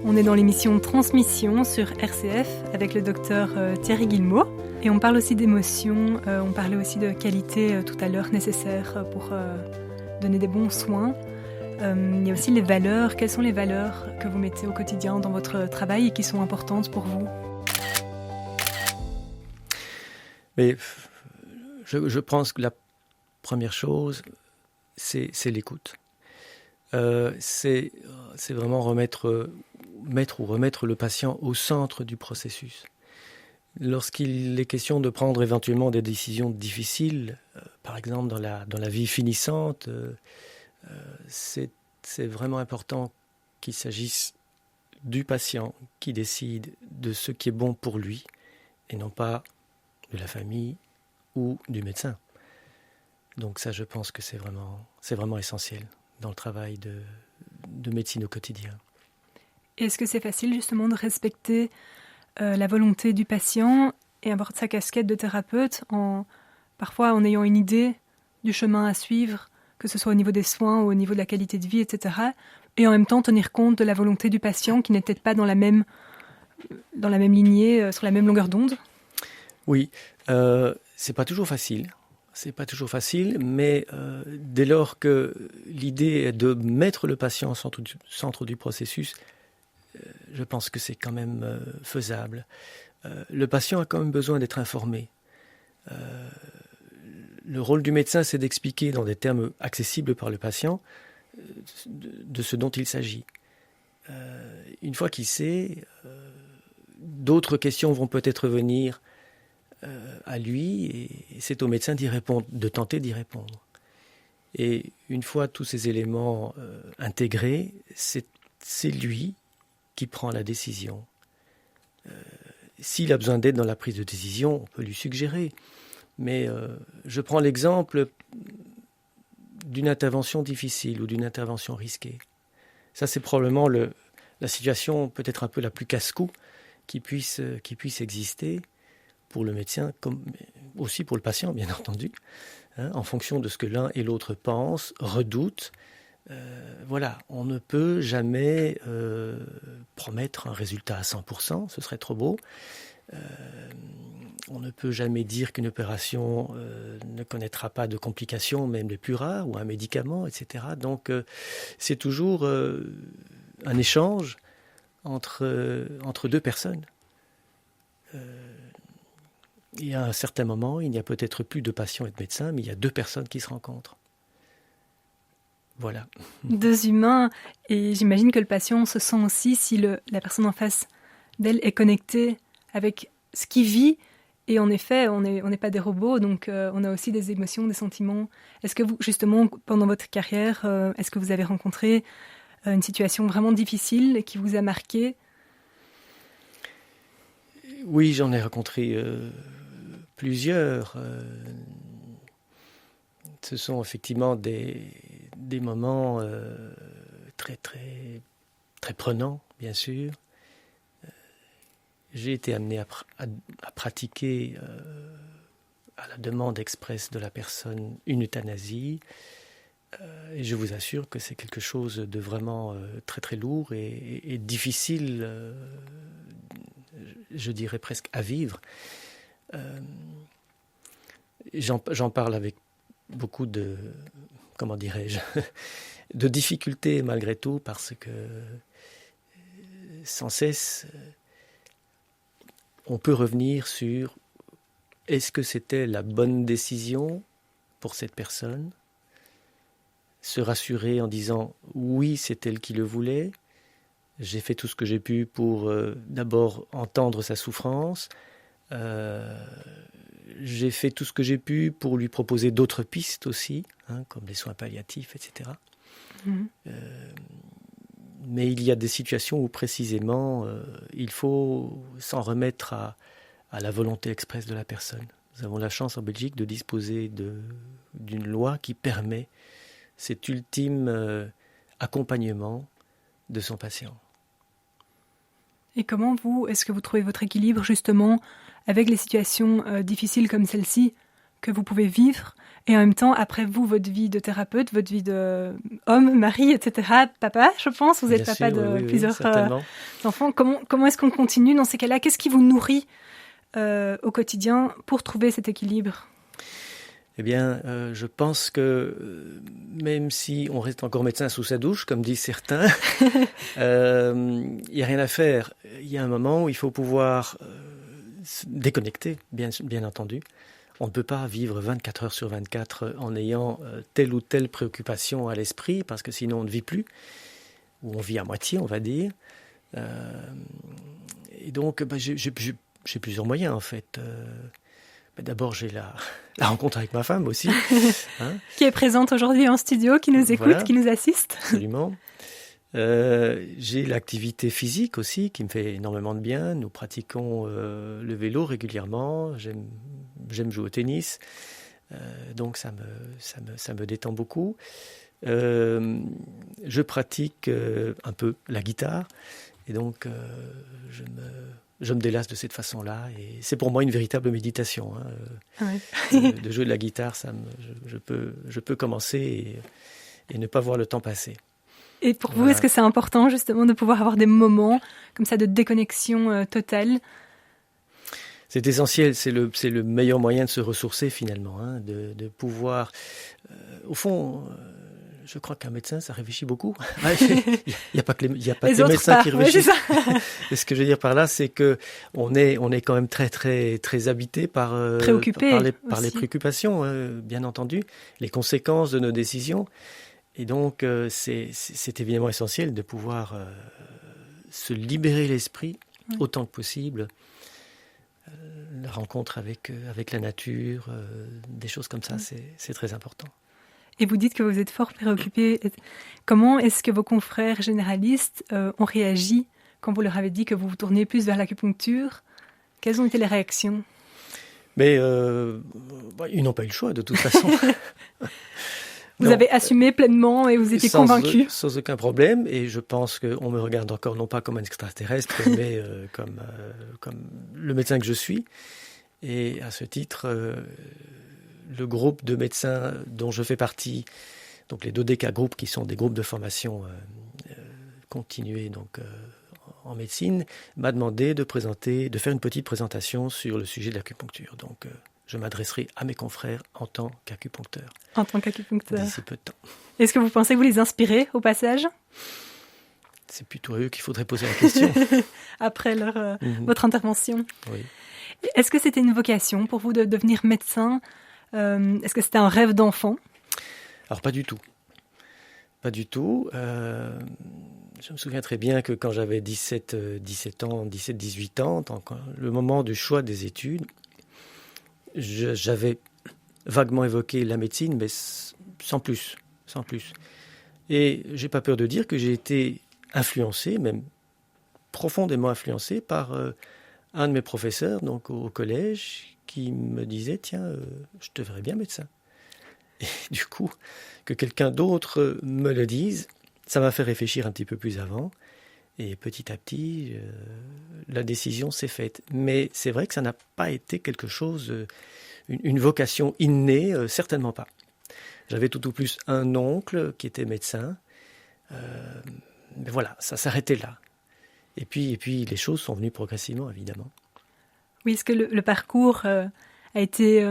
On est dans l'émission Transmission sur RCF avec le docteur Thierry Guillemot. Et on parle aussi d'émotions, on parlait aussi de qualité tout à l'heure nécessaires pour donner des bons soins. Il y a aussi les valeurs. Quelles sont les valeurs que vous mettez au quotidien dans votre travail et qui sont importantes pour vous ? Mais je pense que la première chose, c'est l'écoute. C'est vraiment remettre le patient au centre du processus. Lorsqu'il est question de prendre éventuellement des décisions difficiles, par exemple dans la vie finissante, c'est vraiment important qu'il s'agisse du patient qui décide de ce qui est bon pour lui et non pas de la famille ou du médecin. Donc ça, je pense que c'est vraiment essentiel dans le travail de médecine au quotidien. Est-ce que c'est facile justement de respecter la volonté du patient et avoir sa casquette de thérapeute parfois en ayant une idée du chemin à suivre, que ce soit au niveau des soins ou au niveau de la qualité de vie, etc. Et en même temps tenir compte de la volonté du patient qui n'est peut-être pas dans la même lignée, sur la même longueur d'onde ? Oui, c'est pas toujours facile. C'est pas toujours facile, mais dès lors que l'idée est de mettre le patient au centre du processus, je pense que c'est quand même faisable. Le patient a quand même besoin d'être informé. Le rôle du médecin, c'est d'expliquer dans des termes accessibles par le patient de ce dont il s'agit. Une fois qu'il sait, d'autres questions vont peut-être venir à lui et c'est au médecin d'y répondre, de tenter d'y répondre. Et une fois tous ces éléments intégrés, c'est lui qui prend la décision. S'il a besoin d'aide dans la prise de décision, on peut lui suggérer. Mais je prends l'exemple d'une intervention difficile ou d'une intervention risquée. Ça, c'est probablement la situation peut-être un peu la plus casse-cou qui puisse exister pour le médecin, comme aussi pour le patient, bien entendu, en fonction de ce que l'un et l'autre pensent, redoutent. Voilà, on ne peut jamais promettre un résultat à 100%, ce serait trop beau. On ne peut jamais dire qu'une opération ne connaîtra pas de complications, même les plus rares, ou un médicament, etc. Donc, c'est toujours un échange entre deux personnes. Et à un certain moment, il n'y a peut-être plus de patients et de médecins, mais il y a deux personnes qui se rencontrent. Voilà. Deux humains, et j'imagine que le patient se sent aussi si la personne en face d'elle est connectée avec ce qu'il vit. Et en effet, on n'est pas des robots, donc on a aussi des émotions, des sentiments. Est-ce que vous, justement, pendant votre carrière, est-ce que vous avez rencontré une situation vraiment difficile qui vous a marqué ? Oui, j'en ai rencontré plusieurs. Ce sont effectivement des moments très, très, très prenants, bien sûr. J'ai été amené à pratiquer, à la demande expresse de la personne, une euthanasie. Et je vous assure que c'est quelque chose de vraiment très, très lourd et difficile, je dirais presque à vivre. J'en parle avec beaucoup de, comment dirais-je, de difficultés malgré tout, parce que sans cesse, on peut revenir sur est-ce que c'était la bonne décision pour cette personne ? Se rassurer en disant oui, c'est elle qui le voulait. J'ai fait tout ce que j'ai pu pour d'abord entendre sa souffrance. J'ai fait tout ce que j'ai pu pour lui proposer d'autres pistes aussi, comme les soins palliatifs, etc. Mais il y a des situations où précisément il faut s'en remettre à la volonté expresse de la personne. Nous avons la chance en Belgique de disposer d'une loi qui permet cet ultime accompagnement de son patient. Et comment est-ce que vous trouvez votre équilibre justement avec les situations difficiles comme celle-ci que vous pouvez vivre, et en même temps, après vous, votre vie de thérapeute, votre vie d'homme, mari, etc., papa, je pense, vous êtes Bien papa sûr, de oui, plusieurs certainement. enfants. Comment est-ce qu'on continue dans ces cas-là? Qu'est-ce qui vous nourrit au quotidien pour trouver cet équilibre? Eh bien, je pense que même si on reste encore médecin sous sa douche, comme disent certains, il n'y a rien à faire. Il y a un moment où il faut pouvoir se déconnecter, bien entendu. On ne peut pas vivre 24 heures sur 24 en ayant telle ou telle préoccupation à l'esprit, parce que sinon on ne vit plus, ou on vit à moitié, on va dire. Et donc, j'ai plusieurs moyens, en fait. D'abord, j'ai la rencontre avec ma femme aussi. Hein. Qui est présente aujourd'hui en studio, qui nous écoute, Voilà. qui nous assiste. Absolument. J'ai l'activité physique aussi qui me fait énormément de bien. Nous pratiquons le vélo régulièrement. J'aime jouer au tennis. Donc ça me détend beaucoup. Je pratique un peu la guitare. Et donc je me délasse de cette façon-là. Et c'est pour moi une véritable méditation. Hein. Ouais. De jouer de la guitare, je peux commencer et ne pas voir le temps passer. Et pour vous, est-ce que c'est important justement de pouvoir avoir des moments comme ça de déconnexion totale? C'est essentiel, c'est le meilleur moyen de se ressourcer finalement, hein, de pouvoir... au fond, je crois qu'un médecin, ça réfléchit beaucoup. Il n'y a pas que les médecins qui réfléchissent. Ouais, et ce que je veux dire par là, c'est qu'on est quand même très, très, très habité par les préoccupations, bien entendu, les conséquences de nos décisions. Et donc, c'est évidemment essentiel de pouvoir se libérer l'esprit autant que possible. La rencontre avec la nature, des choses comme ça, c'est très important. Et vous dites que vous êtes fort préoccupé. Comment est-ce que vos confrères généralistes ont réagi quand vous leur avez dit que vous vous tournez plus vers l'acupuncture? Quelles ont été les réactions? Mais ils n'ont pas eu le choix de toute façon. Vous avez assumé pleinement et vous étiez convaincu. Sans aucun problème. Et je pense qu'on me regarde encore non pas comme un extraterrestre, mais comme le médecin que je suis. Et à ce titre, le groupe de médecins dont je fais partie, donc les Dodeka groupes, qui sont des groupes de formation continuée donc, en médecine, m'a demandé de faire une petite présentation sur le sujet de l'acupuncture. Donc, je m'adresserai à mes confrères en tant qu'acupuncteur. En tant qu'acupuncteur. D'ici peu de temps. Est-ce que vous pensez que vous les inspirez au passage? C'est plutôt à eux qu'il faudrait poser la question. Après votre intervention. Oui. Est-ce que c'était une vocation pour vous de devenir médecin? Est-ce que c'était un rêve d'enfant? Alors pas du tout. Pas du tout. Je me souviens très bien que quand j'avais 17 ans, 18 ans, le moment du choix des études, j'avais vaguement évoqué la médecine, mais sans plus. Et j'ai pas peur de dire que j'ai été influencé, même profondément influencé par un de mes professeurs, donc au collège, qui me disait « Tiens, je te verrais bien médecin ». Et du coup, que quelqu'un d'autre me le dise, ça m'a fait réfléchir un petit peu plus avant. Et petit à petit, la décision s'est faite. Mais c'est vrai que ça n'a pas été quelque chose, une vocation innée, certainement pas. J'avais tout au plus un oncle qui était médecin. Mais voilà, ça s'arrêtait là. Et puis les choses sont venues progressivement, évidemment. Oui, est-ce que le parcours a été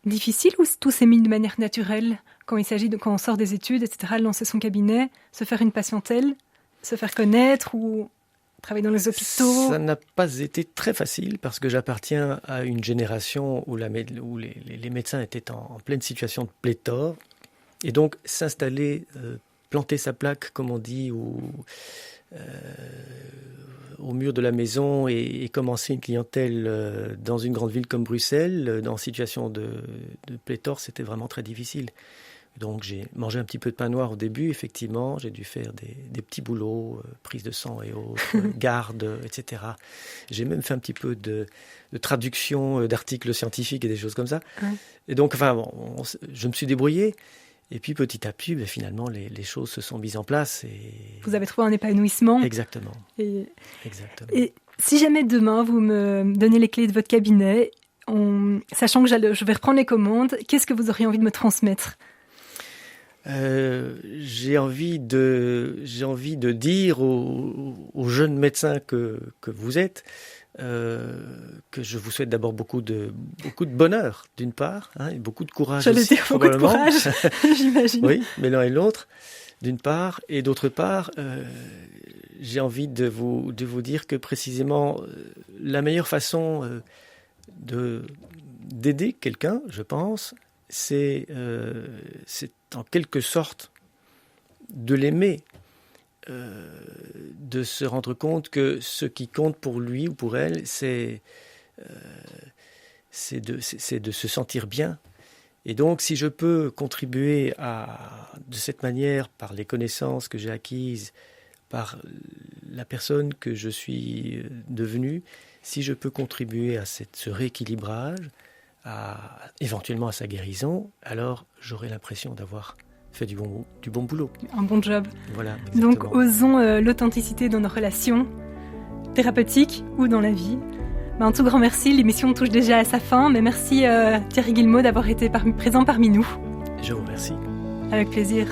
difficile ou tout s'est mis de manière naturelle quand il s'agit quand on sort des études, etc., lancer son cabinet, se faire une patientèle, se faire connaître ou travailler dans les hôpitaux? Ça n'a pas été très facile parce que j'appartiens à une génération où les médecins étaient en pleine situation de pléthore. Et donc s'installer, planter sa plaque, comme on dit, au mur de la maison et commencer une clientèle dans une grande ville comme Bruxelles, en situation de pléthore, c'était vraiment très difficile. Donc j'ai mangé un petit peu de pain noir au début, effectivement, j'ai dû faire des petits boulots, prise de sang et autres, garde, etc. J'ai même fait un petit peu de traduction d'articles scientifiques et des choses comme ça. Ouais. Et donc, je me suis débrouillé. Et puis petit à petit, finalement, les choses se sont mises en place. Et... Vous avez trouvé un épanouissement. Exactement. Et si jamais demain, vous me donnez les clés de votre cabinet, sachant que je vais reprendre les commandes, qu'est-ce que vous auriez envie de me transmettre ? J'ai envie de dire aux jeunes médecins que vous êtes, que je vous souhaite d'abord beaucoup de bonheur, d'une part, et beaucoup de courage J'allais aussi, dire beaucoup de courage, j'imagine. Oui, mais l'un et l'autre, d'une part, et d'autre part, j'ai envie de vous dire que précisément la meilleure façon d'aider quelqu'un, je pense, c'est en quelque sorte de l'aimer, de se rendre compte que ce qui compte pour lui ou pour elle, c'est de se sentir bien. Et donc, si je peux contribuer de cette manière, par les connaissances que j'ai acquises, par la personne que je suis devenue, si je peux contribuer à ce rééquilibrage, éventuellement à sa guérison, alors j'aurai l'impression d'avoir fait du bon boulot. Un bon job. Voilà, exactement. Donc, osons l'authenticité dans nos relations thérapeutiques ou dans la vie. Un tout grand merci, l'émission touche déjà à sa fin, mais merci Thierry Guillemot d'avoir été présent parmi nous. Je vous remercie. Avec plaisir.